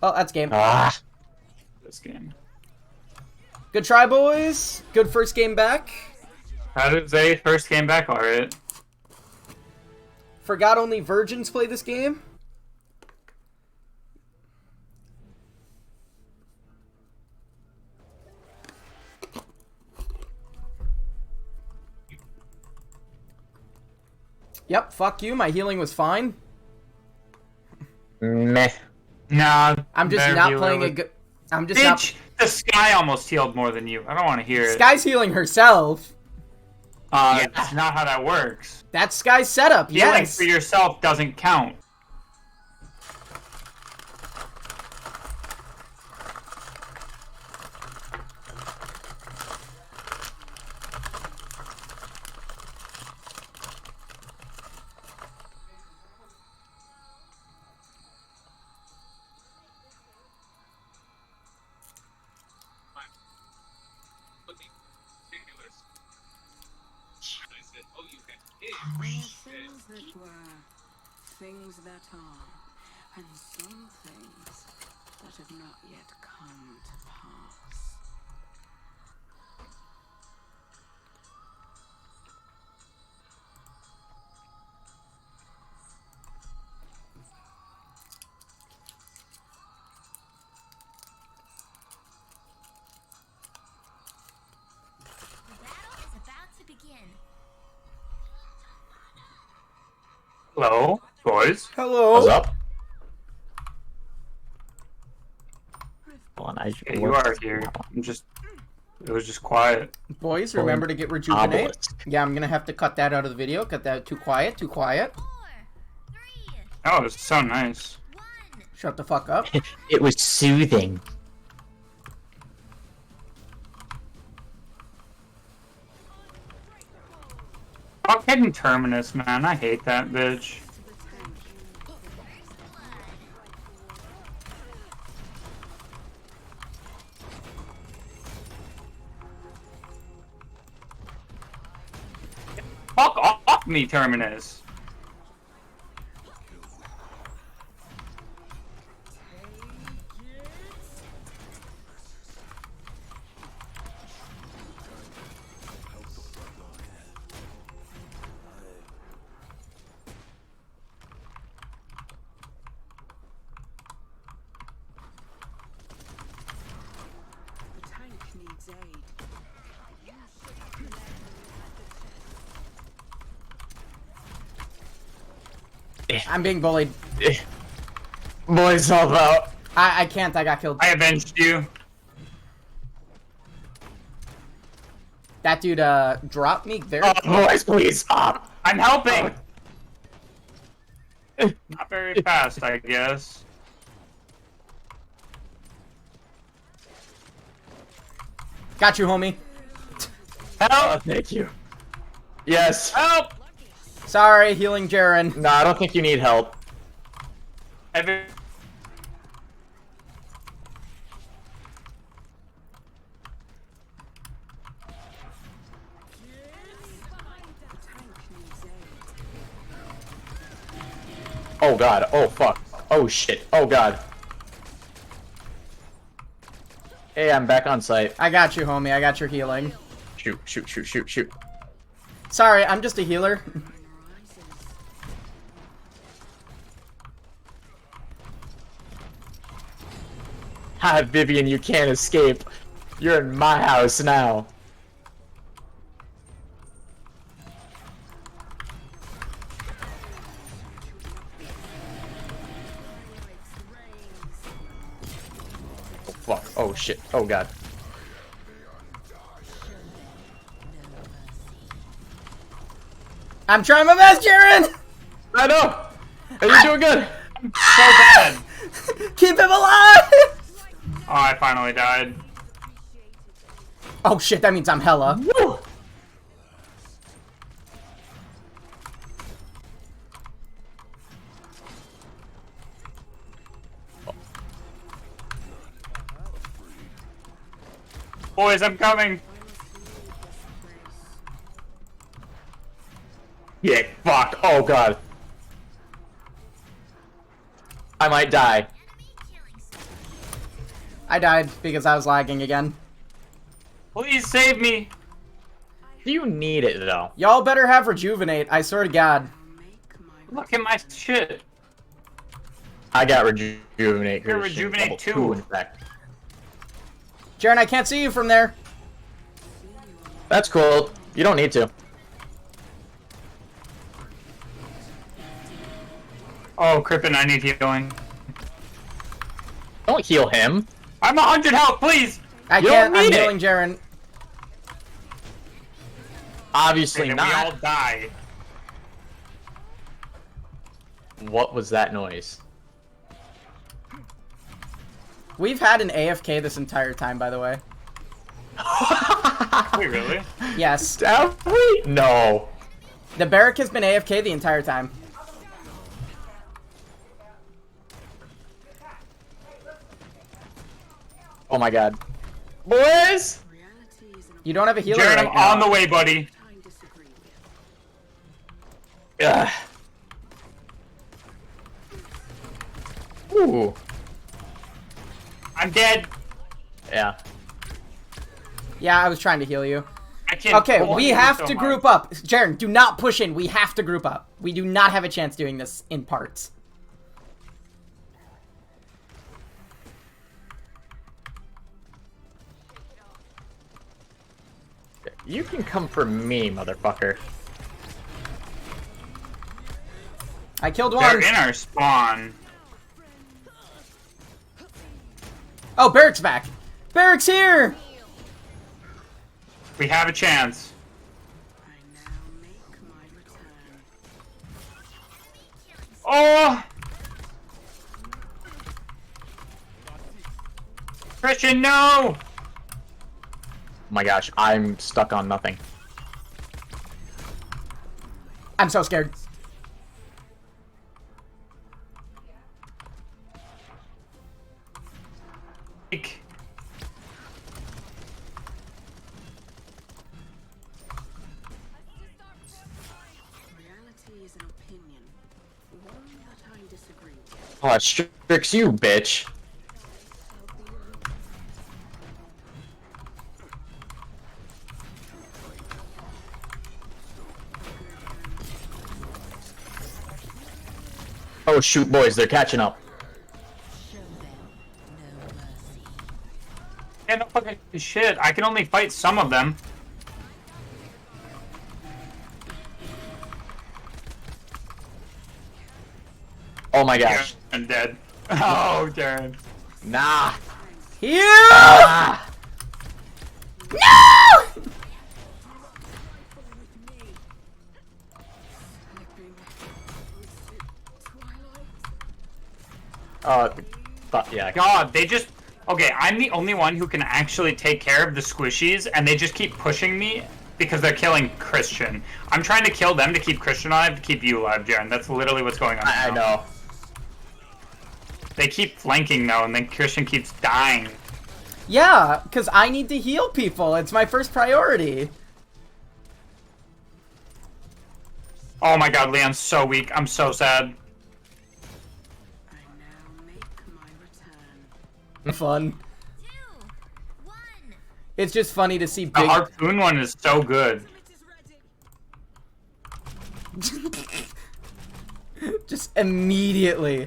Oh, that's game. Ah. This game. Good try, boys. Good first game back. How did they first game back? Alright. Forgot only virgins play this game. Yep, fuck you. My healing was fine. Meh. Nah. I'm just not playing a good... I'm just Bitch, the Sky almost healed more than you. I don't want to hear it. Sky's healing herself. That's not how that works. That's Sky's setup, Healing yes. for yourself doesn't count. Things that were, things that are, and some things that have not yet come to pass. The battle is about to begin. Hello, boys. Hello. What's up? Hold on, Yeah, you are here. It was just quiet. Boys, remember to get rejuvenate. Obelisk. Yeah, I'm gonna have to cut that out of the video. Cut that. Too quiet. Too quiet. 4, 3, Oh, it's so nice. 1. Shut the fuck up. It was soothing. Fuck hidden Terminus, man. I hate that bitch. Fuck off me, Terminus. The tank needs aid. I'm being bullied. Boys, help out. I can't. I got killed. I avenged you. That dude dropped me very. Oh, boys, please stop. I'm helping. Not very fast, I guess. Got you, homie. Oh, thank you. Yes. Help! Sorry, healing Jaron. No, I don't think you need help. Every The tank needs aid. Oh god. Oh fuck. Oh shit. Oh god. Hey, I'm back on site. I got you, homie. I got your healing. Shoot, shoot, shoot, shoot, shoot. Sorry, I'm just a healer. Ha, Vivian, you can't escape. You're in my house now. Oh fuck. Oh shit. Oh god. I'm trying my best, Jaron. I know. And you're doing good. so bad. Keep him alive. Oh, I finally died. Oh shit, that means I'm hella. Woo. Boys, I'm coming. Yeah, fuck. Oh god. I might die. Enemy killing spree. I died because I was lagging again. Please save me. You need it though. Y'all better have rejuvenate, I swear to God. Look at my shit. I got rejuvenate. You're Christian. rejuvenate Level too. 2, in fact. Jaron, I can't see you from there. That's cool. You don't need to. Oh, Crippen, I need healing. Don't heal him. I'm 100 health, please. I You can't. don't I'm need it. healing Jaron. Obviously And then we all not. die. What was that noise? We've had an AFK this entire time, by the way. Wait, really? Yes. Have we? No. The barrack has been AFK the entire time. Oh my god. Boys! You don't have a healer Jared, right I'm now. on the way, buddy. Ugh. Ooh. I'm dead. Yeah. Yeah, I was trying to heal you. I can't. Okay, pull we you have so to much. group up. Jaron, do not push in. We have to group up. We do not have a chance doing this in parts. You can come for me, motherfucker. I killed They're one. in our spawn. Oh, Barrack's back. Barrack's here. We have a chance. I now make my return. Oh! Christian, no! Oh my gosh, I'm stuck on nothing. I'm so scared. Reality is an opinion, one that I disagree with. Oh, it tricks you, bitch. Oh shoot, boys, they're catching up. Yeah, no fucking shit. I can only fight some of them. Oh my gosh. I'm dead. Oh, Darren. Nah. Heal! Ah. No! Yeah. God, they just... Okay, I'm the only one who can actually take care of the squishies, and they just keep pushing me because they're killing Christian. I'm trying to kill them to keep Christian alive, to keep you alive, Jaren. That's literally what's going on. I now. know. They keep flanking, though, and then Christian keeps dying. Yeah, because I need to heal people. It's my first priority. Oh my god, Leon's so weak. I'm so sad. I now make my return. Fun. 2, 1. It's just funny to see The big... harpoon one is so good. Just immediately.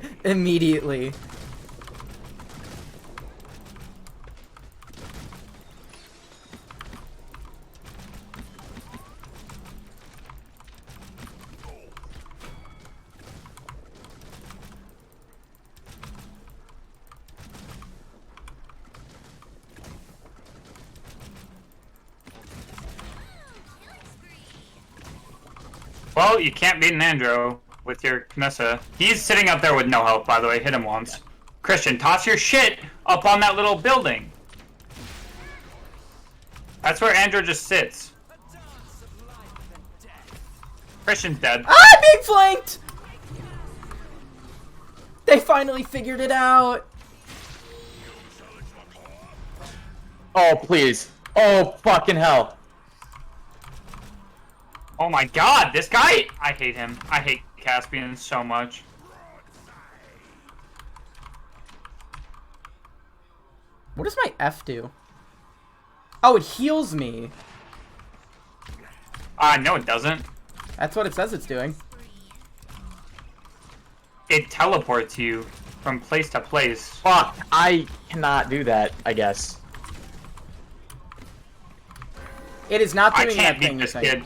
Well, you can't beat an Andro with your Knessa. He's sitting up there with no health, by the way. Hit him once. Christian, toss your shit up on that little building. That's where Andro just sits. Christian's dead. Ah, being flanked! They finally figured it out. Oh, please. Oh, fucking hell. Oh my god, this guy! I hate him. I hate Caspian so much. What does my F do? Oh, it heals me. No, it doesn't. That's what it says it's doing. It teleports you from place to place. Fuck, I cannot do that, I guess. It is not I doing can't that beat thing this you're kid. saying.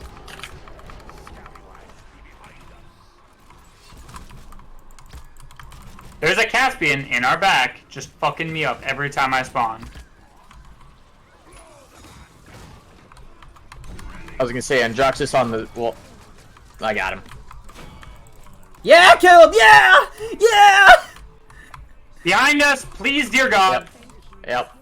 There's a Caspian in our back, just fucking me up every time I spawn. I was gonna say, Androxus on the... Well, I got him. Yeah, Caleb! Yeah! Yeah! Behind us, please, dear God. Yep.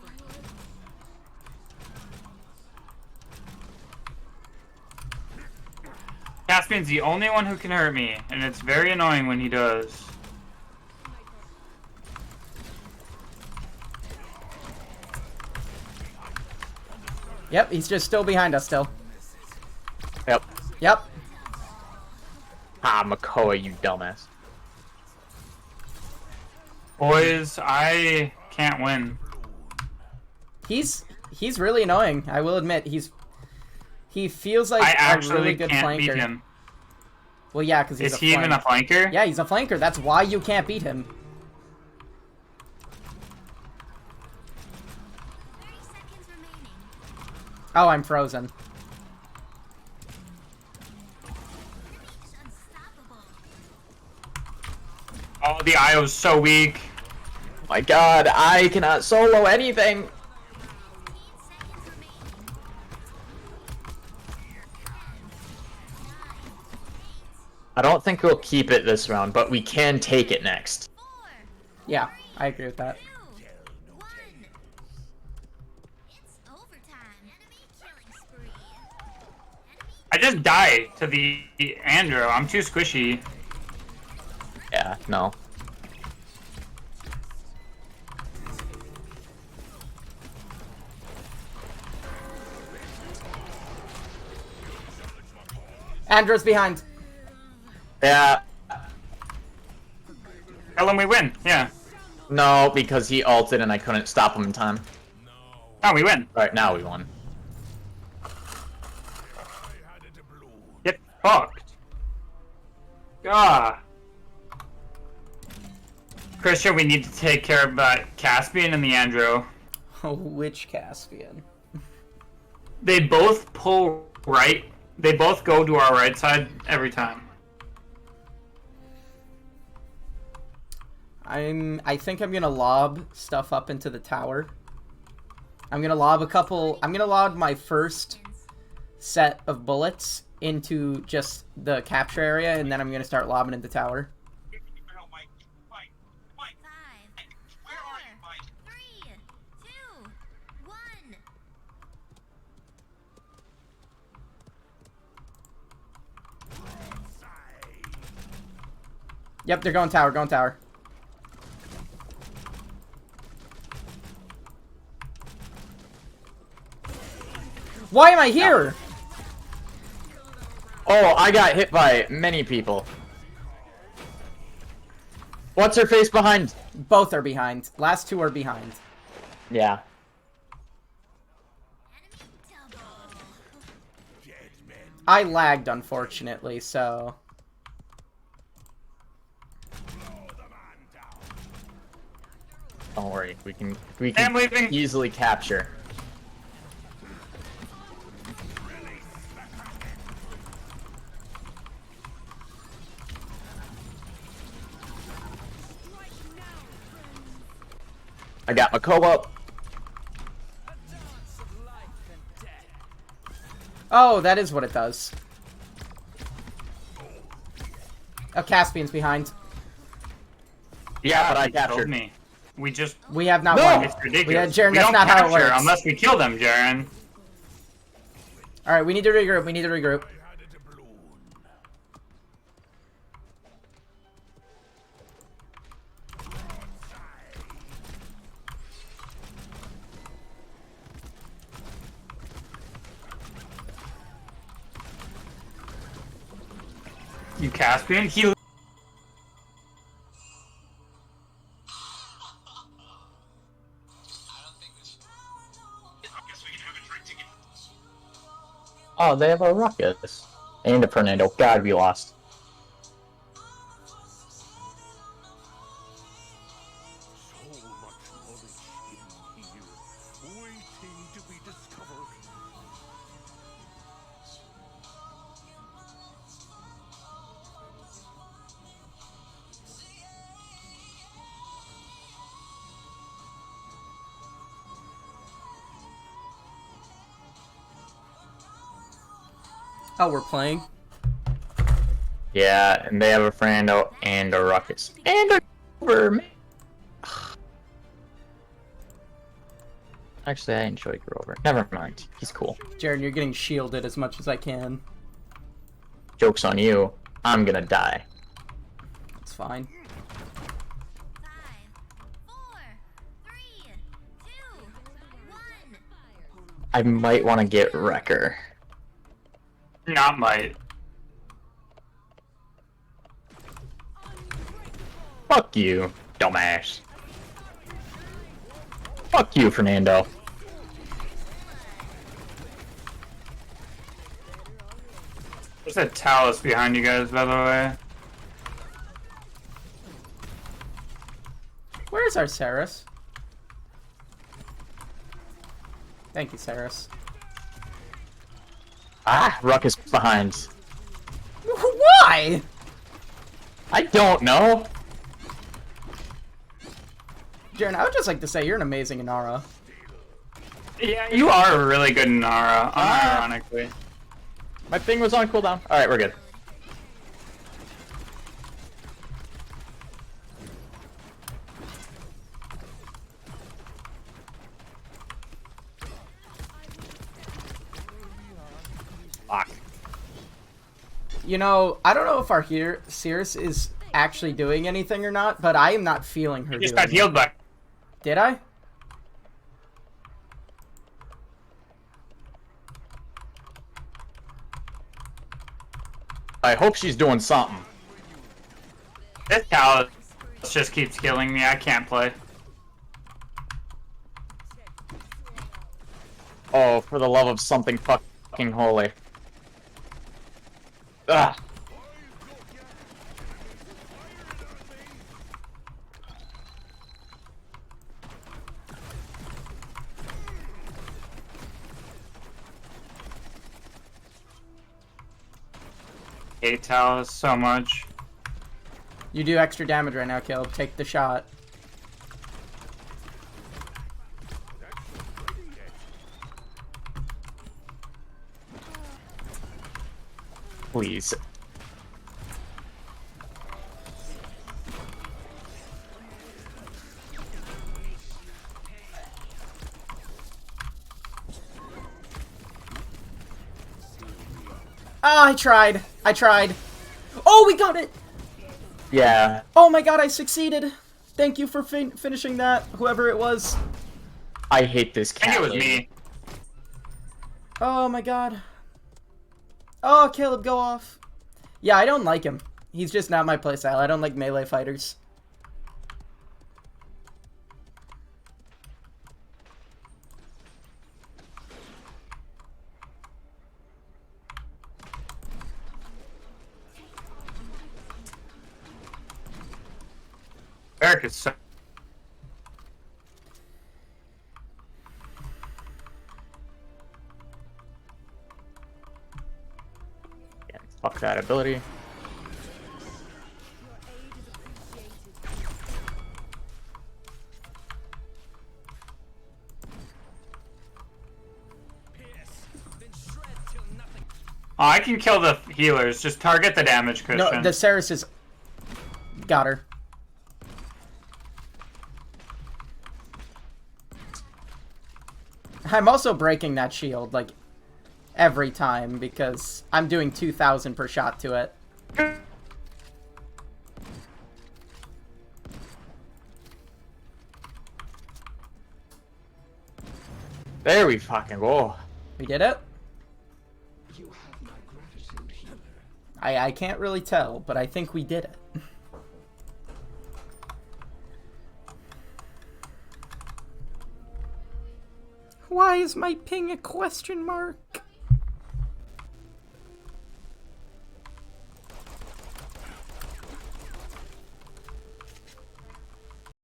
Caspian's the only one who can hurt me, and it's very annoying when he does. Yep, he's just still behind us still. Yep. Yep. Ah, Makoa, you dumbass. Boys, I can't win. He's really annoying, I will admit. He feels like I a actually really good can't flanker. beat him. Well, yeah, because he's Is a he even a flank. flanker? Yeah, he's a flanker. That's why you can't beat him. 30 seconds remaining. Oh, I'm frozen. Enemy's unstoppable. Oh, the IO's so weak. My god, I cannot solo anything! 15 seconds remaining. 10, 9, 8, I don't think we'll keep it this round, but we can take it next. 4, Yeah, I agree with that. 2, 1. It's overtime. Enemy killing spree. I just died to the Andrew. I'm too squishy. Yeah, no. Andrew's behind. Yeah, Tell him we win. Yeah. no, because he ulted and I couldn't stop him in time. Oh, we win. Alright, now we won. Get fucked. Ah. Christian, we need to take care of Caspian and the Andrew. Which Caspian? They both pull right. They both go to our right side every time. I think I'm gonna lob stuff up into the tower. I'm gonna lob my first set of bullets into just the capture area, and then I'm gonna start lobbing into tower. 5, 4, 3, 2, 1. Yep, they're going tower, going tower. Why am I here? Oh, I got hit by many people. What's her face behind? Both are behind. Last two are behind. Yeah. Enemy double. I lagged, unfortunately, so... Don't worry, we can I'm leaving. easily capture. I got my co-op. Oh, that is what it does. Oh, Caspian's behind. Yeah, but I he killed captured. me. We just. We have not No! won. It's ridiculous. Jaron, we that's don't not how it capture works. unless we kill them, Jaron. Alright, we need to regroup. We need to regroup. You Caspian? He. Oh, they have a ruckus. And a Fernando. God, we lost. So much knowledge hidden here, waiting to be discovered. Oh, we're playing? Yeah, and they have a Fernando and a ruckus. And a Grover. Actually, I enjoy Grover. Never mind. He's cool. Jaron, you're getting shielded as much as I can. Joke's on you. I'm gonna die. It's fine. 5, 4, 3, 2, 1. I might want to get Wrecker. Not might. Fuck you, dumbass. Fuck you, Fernando. There's a Talus behind you guys, by the way. Where's our Saris? Thank you, Saris. Ah, Ruckus behind. Why? I don't know. Jaron, I would just like to say you're an amazing Inara. Yeah, you are really good in Nara, unironically. My thing was on cooldown. Alright, we're good. Fuck. You know, I don't know if our Circe is actually doing anything or not, but I am not feeling her You just doing got healed it. back. Did I? I hope she's doing something. This Talus just keeps killing me. I can't play. Oh, for the love of something fucking holy. Ugh. Hate Talus so much. You do extra damage right now, Caleb. Take the shot. Please. Oh, I tried. I tried. Oh, we got it. Yeah. Oh my god, I succeeded. Thank you for finishing that, whoever it was. I hate this I cat. think it was lady. me. Oh my god. Oh, Caleb, go off. Yeah, I don't like him. He's just not my playstyle. I don't like melee fighters. Eric is so. Yeah, fuck that ability. Oh, I can kill the healers. Just target the damage cushion. No, the Saris is... Got her. I'm also breaking that shield, like, every time, because I'm doing 2,000 per shot to it. There we fucking go. We did it? I can't really tell, but I think we did it. Why is my ping a question mark?